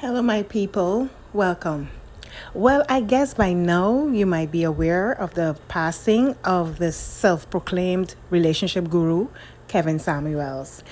Hello, my people. Welcome. Well, I guess by now you might be aware of the passing of the self proclaimed relationship guru, Kevin Samuels.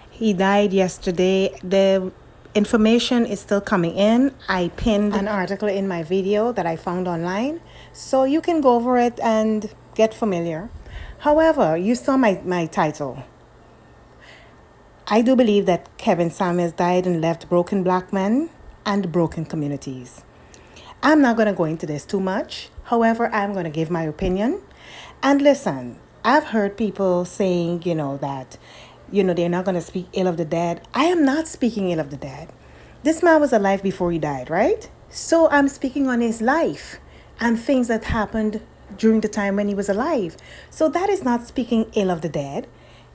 He died yesterday. The information is still coming in. I pinned an article in my video that I found online, so you can go over it and get familiar. However, you saw my title. I do believe that Kevin Samuels died and left broken black men and broken communities. I'm not going to go into this too much. However, I'm going to give my opinion. And listen, I've heard people saying, that, they're not going to speak ill of the dead. I am not speaking ill of the dead. This man was alive before he died, right? So I'm speaking on his life and things that happened during the time when he was alive. So that is not speaking ill of the dead.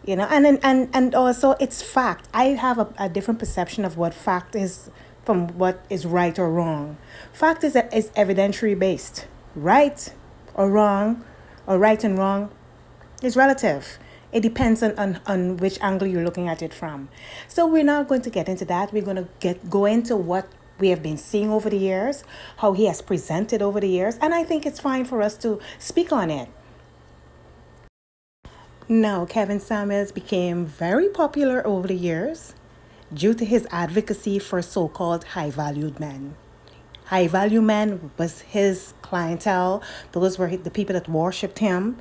And also it's fact. I have a different perception of what fact is from what is right or wrong. Fact is evidentiary based. Right or wrong, or right and wrong, is relative. It depends on which angle you're looking at it from. So we're not going to get into that. We're going to go into what we have been seeing over the years, how he has presented over the years, and I think it's fine for us to speak on it. Now, Kevin Samuels became very popular over the years due to his advocacy for so-called high-valued men. High-value men was his clientele. Those were the people that worshipped him.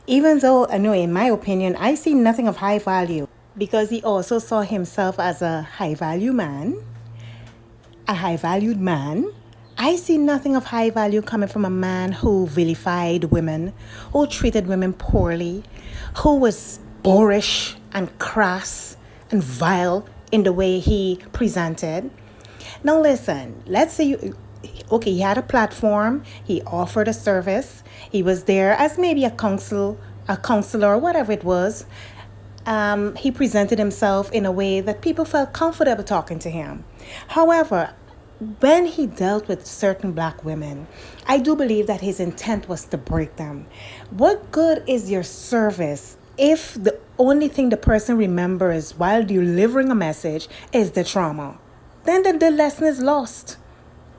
Even though, in my opinion, I see nothing of high value because he also saw himself as a high-value man, a high-valued man. I see nothing of high value coming from a man who vilified women, who treated women poorly, who was boorish and crass and vile in the way he presented. Now listen, let's say he had a platform, he offered a service, he was there as maybe a counselor, whatever it was. He presented himself in a way that people felt comfortable talking to him. However, when he dealt with certain black women, I do believe that his intent was to break them. What good is your service if the only thing the person remembers while delivering a message is the trauma? Then the lesson is lost.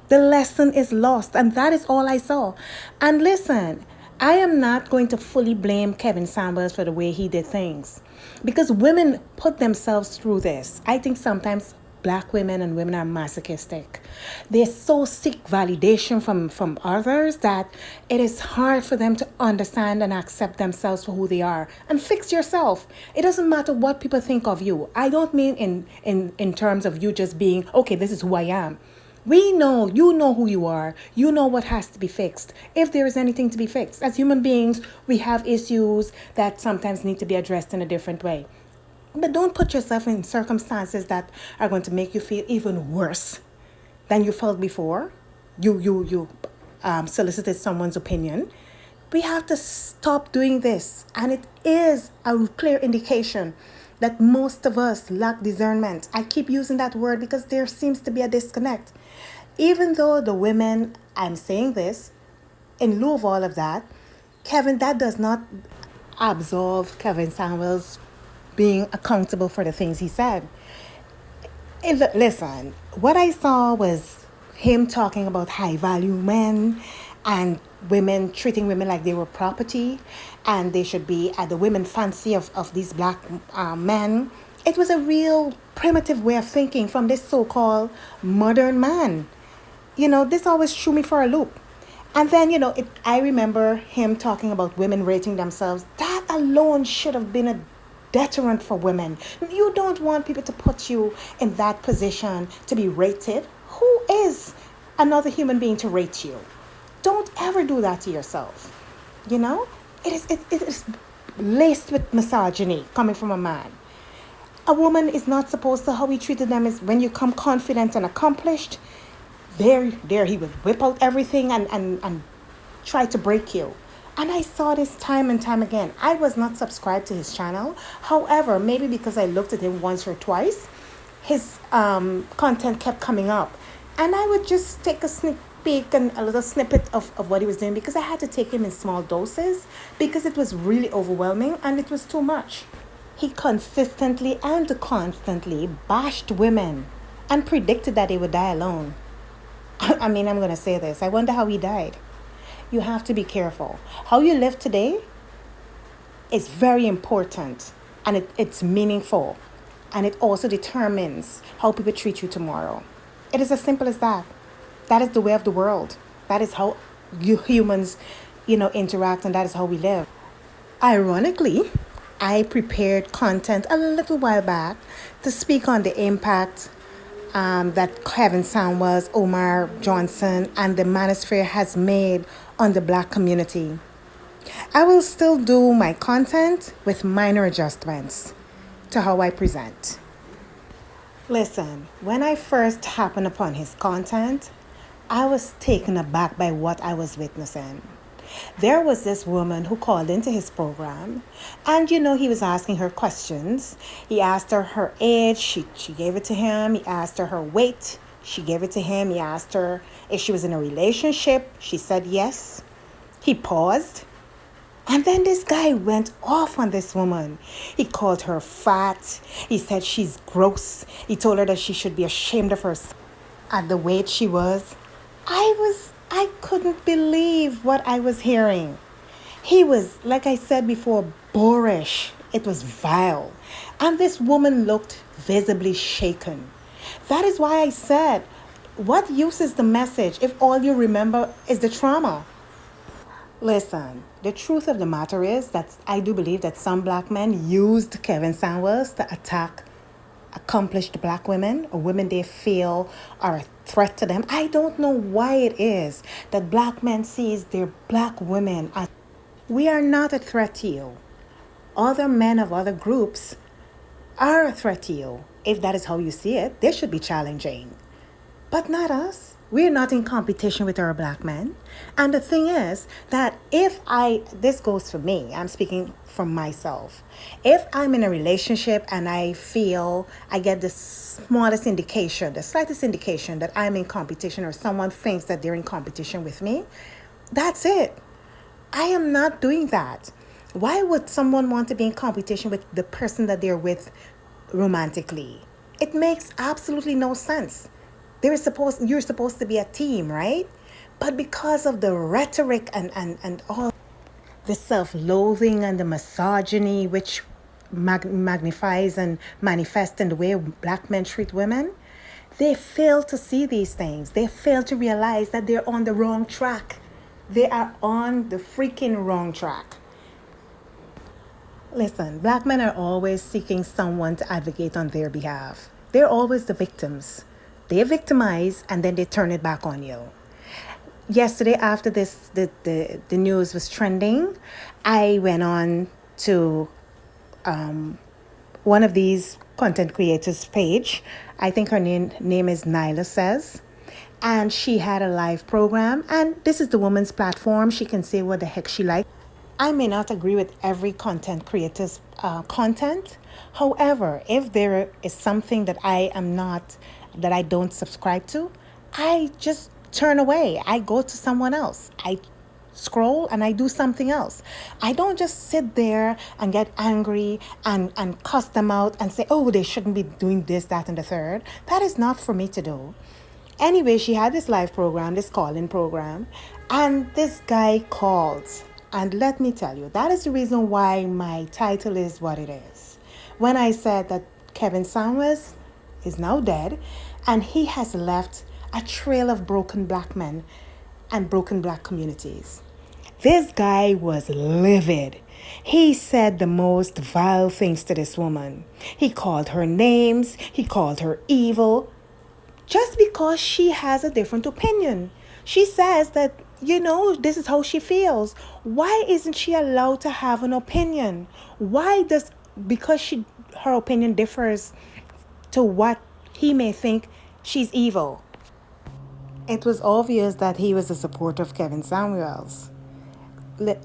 The lesson is lost, and that is all I saw. And listen, I am not going to fully blame Kevin Samuels for the way he did things, because women put themselves through this. I think sometimes black women and women are masochistic. They so seek validation from others that it is hard for them to understand and accept themselves for who they are. And fix yourself. It doesn't matter what people think of you. I don't mean in terms of you just being, okay, this is who I am. We know, you know who you are. You know what has to be fixed. If there is anything to be fixed. As human beings, we have issues that sometimes need to be addressed in a different way. But don't put yourself in circumstances that are going to make you feel even worse than you felt before. You solicited someone's opinion. We have to stop doing this. And it is a clear indication that most of us lack discernment. I keep using that word because there seems to be a disconnect. Even though the women, I'm saying this, in lieu of all of that, that does not absolve Kevin Samuels being accountable for the things he said. Listen, what I saw was him talking about high value men and women, treating women like they were property and they should be at the women fancy of these black men. It was a real primitive way of thinking from this so-called modern man. This always threw me for a loop. And then, I remember him talking about women rating themselves. That alone should have been a deterrent for women. You don't want people to put you in that position to be rated. Who is another human being to rate you? Don't ever do that to yourself. It is laced with misogyny coming from a man. A woman is not supposed to, how he treated them is when you come confident and accomplished, there he would whip out everything and try to break you. And I saw this time and time again. I was not subscribed to his channel. However, maybe because I looked at him once or twice, his content kept coming up. And I would just take a sneak peek and a little snippet of what he was doing because I had to take him in small doses because it was really overwhelming and it was too much. He consistently and constantly bashed women and predicted that he would die alone. I mean, I'm going to say this. I wonder how he died. You have to be careful. How you live today is very important, and it's meaningful, and it also determines how people treat you tomorrow. It is as simple as that. That is the way of the world. That is how you humans, interact, and that is how we live. Ironically, I prepared content a little while back to speak on the impact that KevinSamuels, Omar Johnson, and the Manosphere has made on the Black community. I will still do my content with minor adjustments to how I present. Listen, when I first happened upon his content, I was taken aback by what I was witnessing. There was this woman who called into his program, and he was asking her questions. He asked her her age, she gave it to him. He asked her her weight, she gave it to him. He asked her if she was in a relationship, she said yes. He paused, and then this guy went off on this woman. He called her fat. He said she's gross. He told her that she should be ashamed of herself at the weight she was. I couldn't believe what I was hearing. He was, like I said before, boorish. It was vile. And this woman looked visibly shaken. That is why I said, what use is the message if all you remember is the trauma? Listen, the truth of the matter is that I do believe that some Black men used KevinSamuels to attack accomplished Black women or women they feel are a threat to them. I don't know why it is that Black men sees their Black women as we are not a threat to you. Other men of other groups are a threat to you. If that is how you see it, they should be challenging. But not us. We're not in competition with our Black men. And the thing is that this goes for me, I'm speaking from myself. If I'm in a relationship and I feel I get the smallest indication, the slightest indication that I'm in competition or someone thinks that they're in competition with me, that's it. I am not doing that. Why would someone want to be in competition with the person that they're with romantically? It makes absolutely no sense. You're supposed to be a team, right? But because of the rhetoric and all the self-loathing and the misogyny which magnifies and manifests in the way Black men treat women, they fail to see these things. They fail to realize that they're on the wrong track. They are on the freaking wrong track. Listen, Black men are always seeking someone to advocate on their behalf. They're always the victims. They victimize and then they turn it back on you. Yesterday, after the news was trending, I went on to one of these content creators' page. I think her name is Nyla Says. And she had a live program. And this is the woman's platform. She can say what the heck she likes. I may not agree with every content creator's content. However, if there is something that I don't subscribe to, I just turn away. I go to someone else. I scroll and I do something else. I don't just sit there and get angry and cuss them out and say, oh, they shouldn't be doing this, that, and the third. That is not for me to do. Anyway, she had this live program, this call-in program, and this guy called. And let me tell you, that is the reason why my title is what it is. When I said that KevinSamuels is now dead, and he has left a trail of broken Black men and broken Black communities. This guy was livid. He said the most vile things to this woman. He called her names. He called her evil. Just because she has a different opinion. She says that, this is how she feels. Why isn't she allowed to have an opinion? Because her opinion differs to what he may think, she's evil. It was obvious that he was a supporter of KevinSamuels.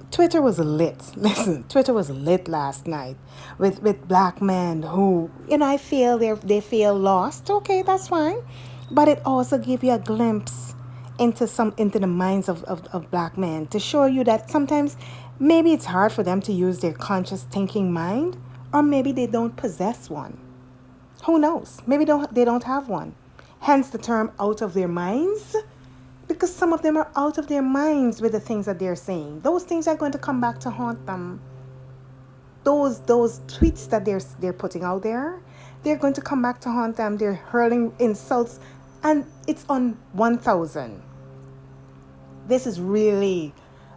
Twitter was lit. Listen, Twitter was lit last night with Black men who, I feel they feel lost. Okay, that's fine. But it also gave you a glimpse into the minds of Black men to show you that sometimes maybe it's hard for them to use their conscious thinking mind, or maybe they don't possess one. Who knows? Maybe they don't have one. Hence the term out of their minds, because some of them are out of their minds with the things that they're saying. Those things are going to come back to haunt them. Those tweets that they're putting out there, they're going to come back to haunt them. They're hurling insults, and it's on 1,000. This is really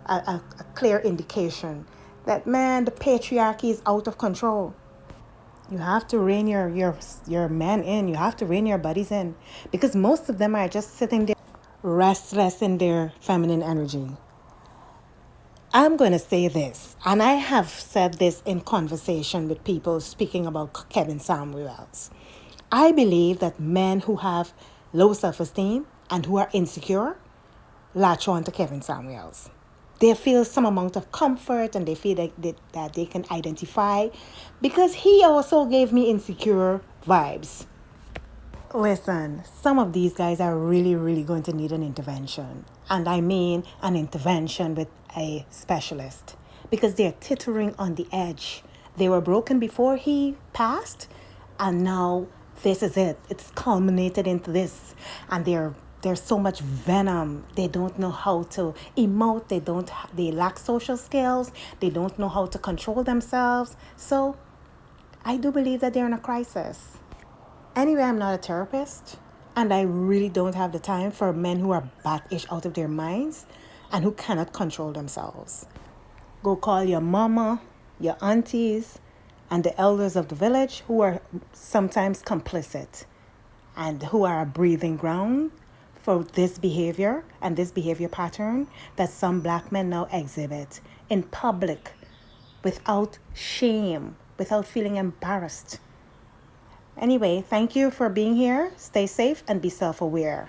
a clear indication that, man, the patriarchy is out of control. You have to rein your men in. You have to rein your buddies in, because most of them are just sitting there restless in their feminine energy. I'm going to say this, and I have said this in conversation with people speaking about Kevin Samuels. I believe that men who have low self-esteem and who are insecure latch on to Kevin Samuels. They feel some amount of comfort, and they feel that they can identify, because he also gave me insecure vibes. Listen, some of these guys are really, really going to need an intervention. And I mean an intervention with a specialist, because they're teetering on the edge. They were broken before he passed, and now this is it. It's culminated into this. And there's so much venom. They don't know how to emote. They lack social skills. They don't know how to control themselves. So I do believe that they're in a crisis. Anyway, I'm not a therapist, and I really don't have the time for men who are bat-ish out of their minds and who cannot control themselves. Go call your mama, your aunties, and the elders of the village, who are sometimes complicit and who are a breathing ground for this behavior and this behavior pattern that some black men now exhibit in public without shame, without feeling embarrassed. Anyway, thank you for being here. Stay safe and be self-aware.